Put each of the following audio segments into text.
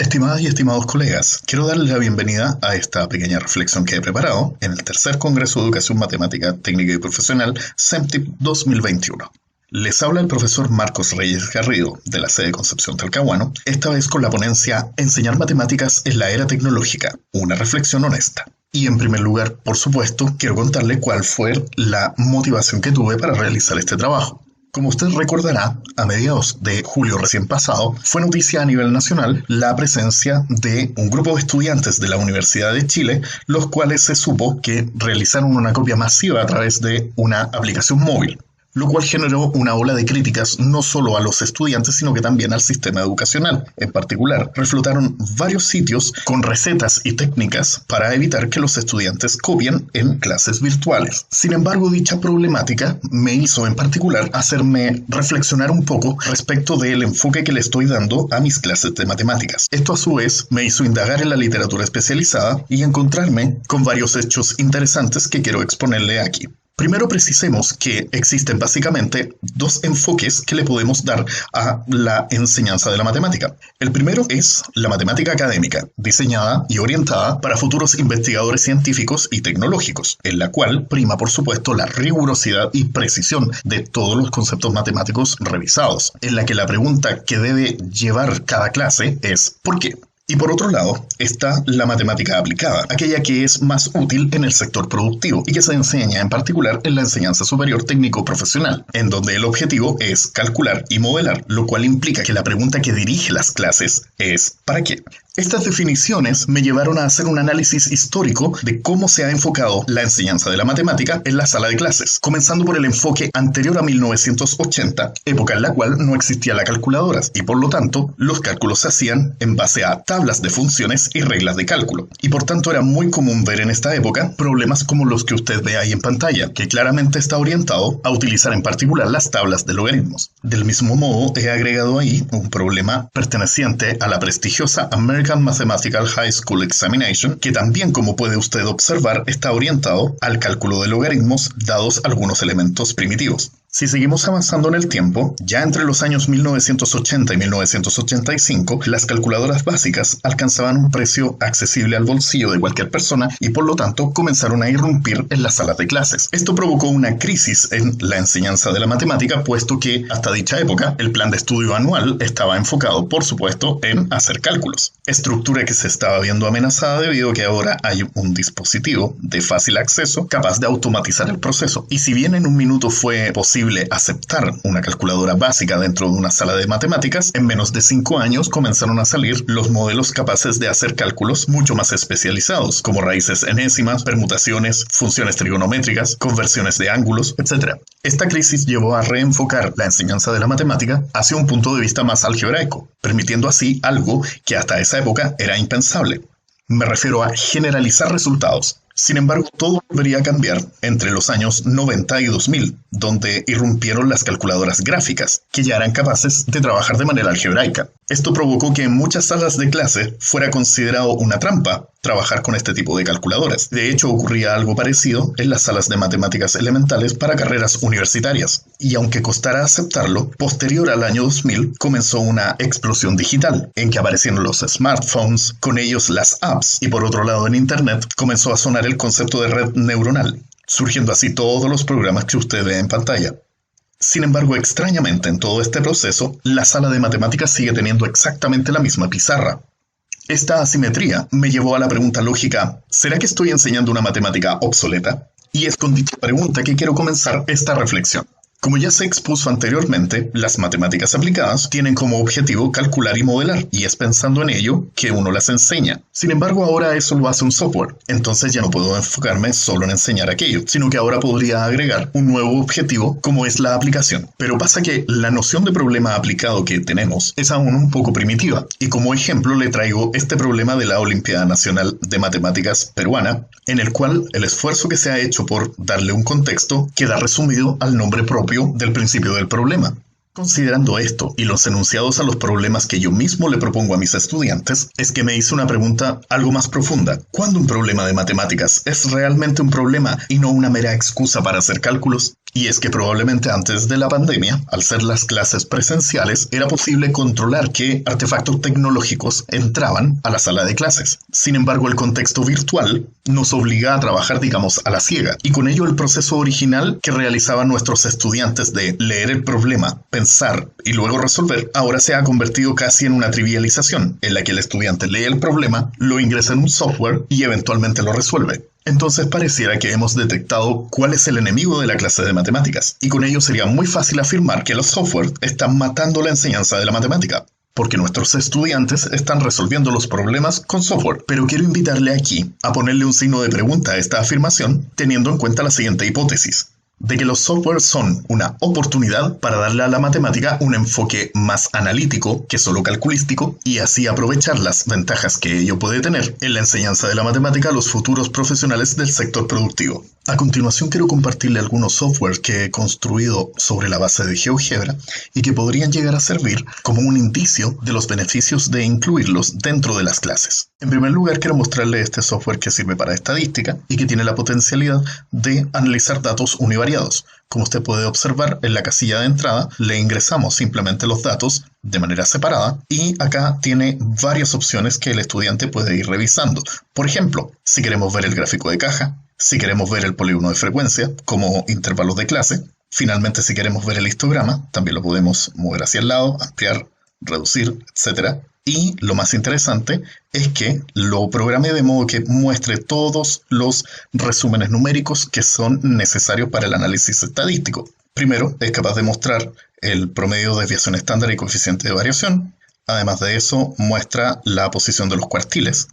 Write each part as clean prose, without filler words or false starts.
Estimadas y estimados colegas, quiero darles la bienvenida a esta pequeña reflexión que he preparado en el tercer Congreso de Educación Matemática Técnica y Profesional CEMTIP 2021. Les habla el profesor Marcos Reyes Garrido, de la sede Concepción Talcahuano, esta vez con la ponencia Enseñar Matemáticas en la Era Tecnológica, una reflexión honesta. Y en primer lugar, por supuesto, quiero contarle cuál fue la motivación que tuve para realizar este trabajo. Como usted recordará, a mediados de julio recién pasado, fue noticia a nivel nacional la presencia de un grupo de estudiantes de la Universidad de Chile, los cuales se supo que realizaron una copia masiva a través de una aplicación móvil, lo cual generó una ola de críticas no solo a los estudiantes, sino que también al sistema educacional. En particular, reflotaron varios sitios con recetas y técnicas para evitar que los estudiantes copien en clases virtuales. Sin embargo, dicha problemática me hizo en particular hacerme reflexionar un poco respecto del enfoque que le estoy dando a mis clases de matemáticas. Esto a su vez me hizo indagar en la literatura especializada y encontrarme con varios hechos interesantes que quiero exponerle aquí. Primero precisemos que existen básicamente dos enfoques que le podemos dar a la enseñanza de la matemática. El primero es la matemática académica, diseñada y orientada para futuros investigadores científicos y tecnológicos, en la cual prima por supuesto la rigurosidad y precisión de todos los conceptos matemáticos revisados, en la que la pregunta que debe llevar cada clase es ¿por qué? Y por otro lado está la matemática aplicada, aquella que es más útil en el sector productivo y que se enseña en particular en la enseñanza superior técnico-profesional, en donde el objetivo es calcular y modelar, lo cual implica que la pregunta que dirige las clases es ¿para qué? Estas definiciones me llevaron a hacer un análisis histórico de cómo se ha enfocado la enseñanza de la matemática en la sala de clases, comenzando por el enfoque anterior a 1980, época en la cual no existía la calculadora y por lo tanto los cálculos se hacían en base a tablas de funciones y reglas de cálculo. Y por tanto era muy común ver en esta época problemas como los que usted ve ahí en pantalla, que claramente está orientado a utilizar en particular las tablas de logaritmos. Del mismo modo he agregado ahí un problema perteneciente a la prestigiosa American Mathematical High School Examination, que también, como puede usted observar, está orientado al cálculo de logaritmos dados algunos elementos primitivos. Si seguimos avanzando en el tiempo, ya entre los años 1980 y 1985, las calculadoras básicas alcanzaban un precio accesible al bolsillo de cualquier persona y por lo tanto comenzaron a irrumpir en las salas de clases. Esto provocó una crisis en la enseñanza de la matemática, puesto que hasta dicha época el plan de estudio anual estaba enfocado, por supuesto, en hacer cálculos. Estructura que se estaba viendo amenazada debido a que ahora hay un dispositivo de fácil acceso capaz de automatizar el proceso. Y si bien en un minuto fue posible aceptar una calculadora básica dentro de una sala de matemáticas, en menos de 5 años comenzaron a salir los modelos capaces de hacer cálculos mucho más especializados, como raíces enésimas, permutaciones, funciones trigonométricas, conversiones de ángulos, etc. Esta crisis llevó a reenfocar la enseñanza de la matemática hacia un punto de vista más algebraico, permitiendo así algo que hasta esa época era impensable. Me refiero a generalizar resultados. Sin embargo, todo volvería a cambiar entre los años 90 y 2000, donde irrumpieron las calculadoras gráficas, que ya eran capaces de trabajar de manera algebraica. Esto provocó que en muchas salas de clase fuera considerado una trampa trabajar con este tipo de calculadoras. De hecho, ocurría algo parecido en las salas de matemáticas elementales para carreras universitarias. Y aunque costara aceptarlo, posterior al año 2000 comenzó una explosión digital, en que aparecieron los smartphones, con ellos las apps, y por otro lado en Internet comenzó a sonar el concepto de red neuronal, surgiendo así todos los programas que usted ve en pantalla. Sin embargo, extrañamente en todo este proceso, la sala de matemáticas sigue teniendo exactamente la misma pizarra. Esta asimetría me llevó a la pregunta lógica, ¿será que estoy enseñando una matemática obsoleta? Y es con dicha pregunta que quiero comenzar esta reflexión. Como ya se expuso anteriormente, las matemáticas aplicadas tienen como objetivo calcular y modelar, y es pensando en ello que uno las enseña. Sin embargo, ahora eso lo hace un software, entonces ya no puedo enfocarme solo en enseñar aquello, sino que ahora podría agregar un nuevo objetivo como es la aplicación. Pero pasa que la noción de problema aplicado que tenemos es aún un poco primitiva, y como ejemplo le traigo este problema de la Olimpiada Nacional de Matemáticas peruana, en el cual el esfuerzo que se ha hecho por darle un contexto queda resumido al nombre propio del principio del problema. Considerando esto y los enunciados a los problemas que yo mismo le propongo a mis estudiantes, es que me hice una pregunta algo más profunda. ¿Cuándo un problema de matemáticas es realmente un problema y no una mera excusa para hacer cálculos? Y es que probablemente antes de la pandemia, al ser las clases presenciales, era posible controlar qué artefactos tecnológicos entraban a la sala de clases. Sin embargo, el contexto virtual nos obliga a trabajar, digamos, a la ciega. Y con ello el proceso original que realizaban nuestros estudiantes de leer el problema, pensar y luego resolver, ahora se ha convertido casi en una trivialización, en la que el estudiante lee el problema, lo ingresa en un software y eventualmente lo resuelve. Entonces pareciera que hemos detectado cuál es el enemigo de la clase de matemáticas, y con ello sería muy fácil afirmar que los software están matando la enseñanza de la matemática, porque nuestros estudiantes están resolviendo los problemas con software. Pero quiero invitarle aquí a ponerle un signo de pregunta a esta afirmación, teniendo en cuenta la siguiente hipótesis: de que los software son una oportunidad para darle a la matemática un enfoque más analítico que solo calculístico y así aprovechar las ventajas que ello puede tener en la enseñanza de la matemática a los futuros profesionales del sector productivo. A continuación quiero compartirle algunos software que he construido sobre la base de GeoGebra y que podrían llegar a servir como un indicio de los beneficios de incluirlos dentro de las clases. En primer lugar, quiero mostrarle este software que sirve para estadística y que tiene la potencialidad de analizar datos univariados. Como usted puede observar, en la casilla de entrada le ingresamos simplemente los datos de manera separada y acá tiene varias opciones que el estudiante puede ir revisando. Por ejemplo, si queremos ver el gráfico de caja, si queremos ver el polígono de frecuencia como intervalos de clase, finalmente si queremos ver el histograma, también lo podemos mover hacia el lado, ampliar, reducir, etc. Y lo más interesante es que lo programé de modo que muestre todos los resúmenes numéricos que son necesarios para el análisis estadístico. Primero, es capaz de mostrar el promedio de desviación estándar y coeficiente de variación. Además de eso, muestra la posición de los cuartiles.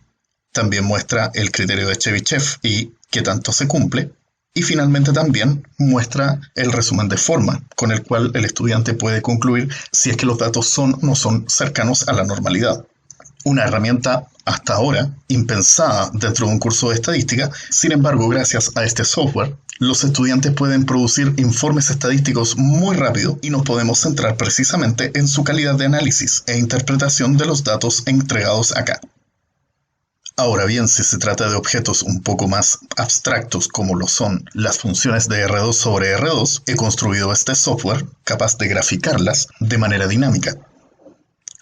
También muestra el criterio de Chebyshev y qué tanto se cumple. Y finalmente también muestra el resumen de forma, con el cual el estudiante puede concluir si es que los datos son o no son cercanos a la normalidad. Una herramienta hasta ahora impensada dentro de un curso de estadística. Sin embargo, gracias a este software, los estudiantes pueden producir informes estadísticos muy rápido y nos podemos centrar precisamente en su calidad de análisis e interpretación de los datos entregados acá. Ahora bien, si se trata de objetos un poco más abstractos como lo son las funciones de R2 sobre R2, he construido este software capaz de graficarlas de manera dinámica.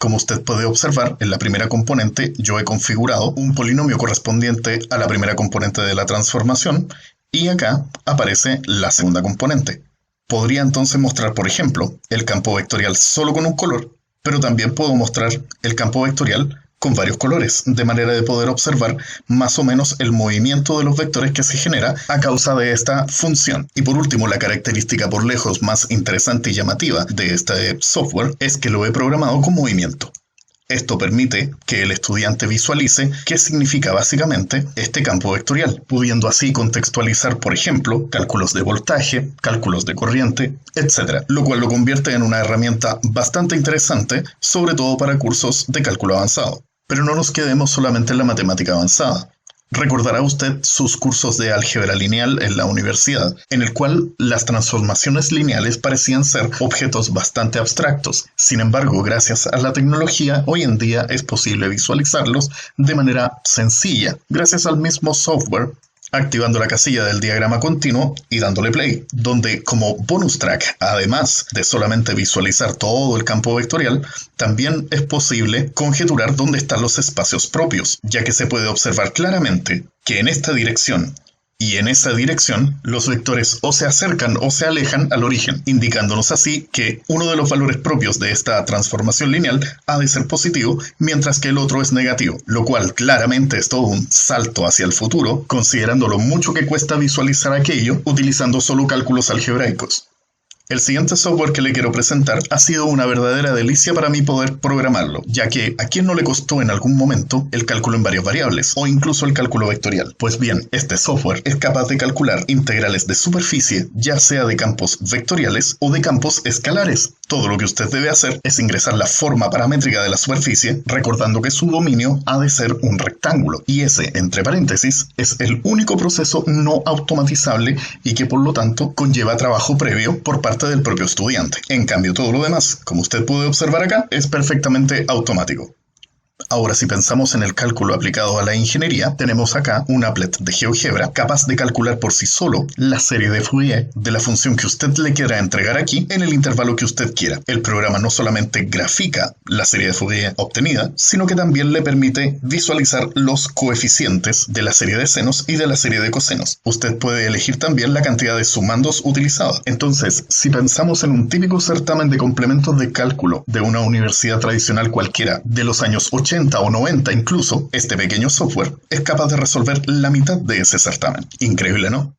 Como usted puede observar, en la primera componente yo he configurado un polinomio correspondiente a la primera componente de la transformación y acá aparece la segunda componente. Podría entonces mostrar, por ejemplo, el campo vectorial solo con un color, pero también puedo mostrar el campo vectorial con varios colores, de manera de poder observar más o menos el movimiento de los vectores que se genera a causa de esta función. Y por último, la característica por lejos más interesante y llamativa de este software es que lo he programado con movimiento. Esto permite que el estudiante visualice qué significa básicamente este campo vectorial, pudiendo así contextualizar, por ejemplo, cálculos de voltaje, cálculos de corriente, etc., lo cual lo convierte en una herramienta bastante interesante, sobre todo para cursos de cálculo avanzado. Pero no nos quedemos solamente en la matemática avanzada. Recordará usted sus cursos de álgebra lineal en la universidad, en el cual las transformaciones lineales parecían ser objetos bastante abstractos. Sin embargo, gracias a la tecnología, hoy en día es posible visualizarlos de manera sencilla, gracias al mismo software, activando la casilla del diagrama continuo y dándole play, donde como bonus track, además de solamente visualizar todo el campo vectorial, también es posible conjeturar dónde están los espacios propios, ya que se puede observar claramente que en esta dirección y en esa dirección los vectores o se acercan o se alejan al origen, indicándonos así que uno de los valores propios de esta transformación lineal ha de ser positivo, mientras que el otro es negativo, lo cual claramente es todo un salto hacia el futuro, considerando lo mucho que cuesta visualizar aquello utilizando solo cálculos algebraicos. El siguiente software que le quiero presentar ha sido una verdadera delicia para mí poder programarlo, ya que ¿a quién no le costó en algún momento el cálculo en varias variables o incluso el cálculo vectorial? Pues bien, este software es capaz de calcular integrales de superficie, ya sea de campos vectoriales o de campos escalares. Todo lo que usted debe hacer es ingresar la forma paramétrica de la superficie, recordando que su dominio ha de ser un rectángulo, y ese, entre paréntesis, es el único proceso no automatizable y que por lo tanto conlleva trabajo previo por parte del propio estudiante. En cambio, todo lo demás, como usted puede observar acá, es perfectamente automático. Ahora, si pensamos en el cálculo aplicado a la ingeniería, tenemos acá un applet de GeoGebra capaz de calcular por sí solo la serie de Fourier de la función que usted le quiera entregar aquí en el intervalo que usted quiera. El programa no solamente grafica la serie de Fourier obtenida, sino que también le permite visualizar los coeficientes de la serie de senos y de la serie de cosenos. Usted puede elegir también la cantidad de sumandos utilizada. Entonces, si pensamos en un típico certamen de complementos de cálculo de una universidad tradicional cualquiera de los años 80 o 90 incluso, este pequeño software es capaz de resolver la mitad de ese certamen. Increíble, ¿no?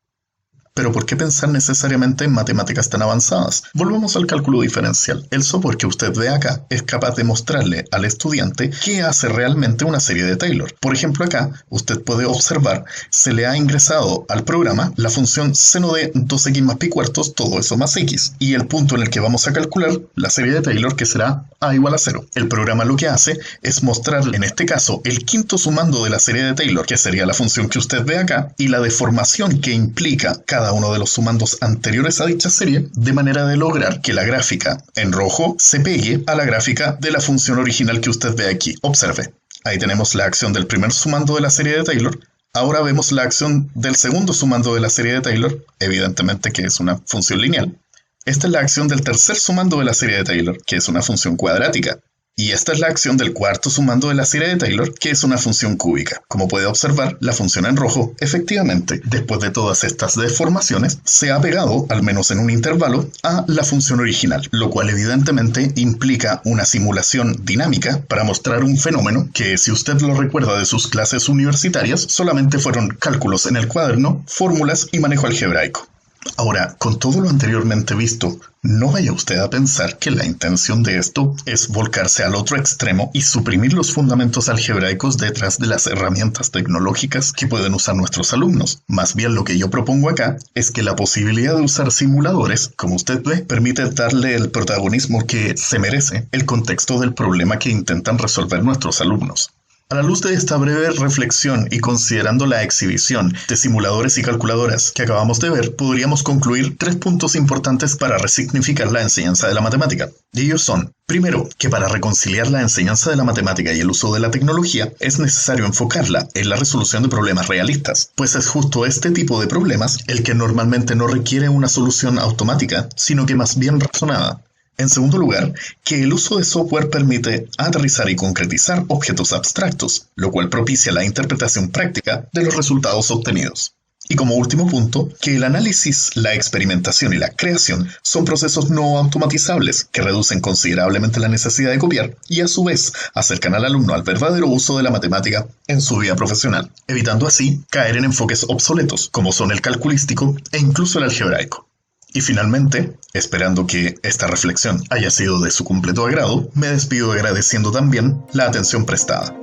Pero ¿por qué pensar necesariamente en matemáticas tan avanzadas? Volvamos al cálculo diferencial. El software que usted ve acá es capaz de mostrarle al estudiante qué hace realmente una serie de Taylor. Por ejemplo, acá usted puede observar, se le ha ingresado al programa la función seno de 2x más pi cuartos, todo eso más x, y el punto en el que vamos a calcular la serie de Taylor, que será a igual a 0. El programa lo que hace es mostrarle, en este caso, el quinto sumando de la serie de Taylor, que sería la función que usted ve acá, y la deformación que implica cada uno de los sumandos anteriores a dicha serie, de manera de lograr que la gráfica en rojo se pegue a la gráfica de la función original que usted ve aquí. Observe, ahí tenemos la acción del primer sumando de la serie de Taylor. Ahora vemos la acción del segundo sumando de la serie de Taylor, evidentemente que es una función lineal. Esta es la acción del tercer sumando de la serie de Taylor, que es una función cuadrática. Y esta es la acción del cuarto sumando de la serie de Taylor, que es una función cúbica. Como puede observar, la función en rojo, efectivamente, después de todas estas deformaciones, se ha pegado, al menos en un intervalo, a la función original, lo cual evidentemente implica una simulación dinámica para mostrar un fenómeno que, si usted lo recuerda de sus clases universitarias, solamente fueron cálculos en el cuaderno, fórmulas y manejo algebraico. Ahora, con todo lo anteriormente visto, no vaya usted a pensar que la intención de esto es volcarse al otro extremo y suprimir los fundamentos algebraicos detrás de las herramientas tecnológicas que pueden usar nuestros alumnos. Más bien, lo que yo propongo acá es que la posibilidad de usar simuladores, como usted ve, permite darle el protagonismo que se merece el contexto del problema que intentan resolver nuestros alumnos. A la luz de esta breve reflexión y considerando la exhibición de simuladores y calculadoras que acabamos de ver, podríamos concluir 3 puntos importantes para resignificar la enseñanza de la matemática. Y ellos son, primero, que para reconciliar la enseñanza de la matemática y el uso de la tecnología, es necesario enfocarla en la resolución de problemas realistas, pues es justo este tipo de problemas el que normalmente no requiere una solución automática, sino que más bien razonada. En segundo lugar, que el uso de software permite aterrizar y concretizar objetos abstractos, lo cual propicia la interpretación práctica de los resultados obtenidos. Y como último punto, que el análisis, la experimentación y la creación son procesos no automatizables que reducen considerablemente la necesidad de copiar y a su vez acercan al alumno al verdadero uso de la matemática en su vida profesional, evitando así caer en enfoques obsoletos como son el calculístico e incluso el algebraico. Y finalmente, esperando que esta reflexión haya sido de su completo agrado, me despido agradeciendo también la atención prestada.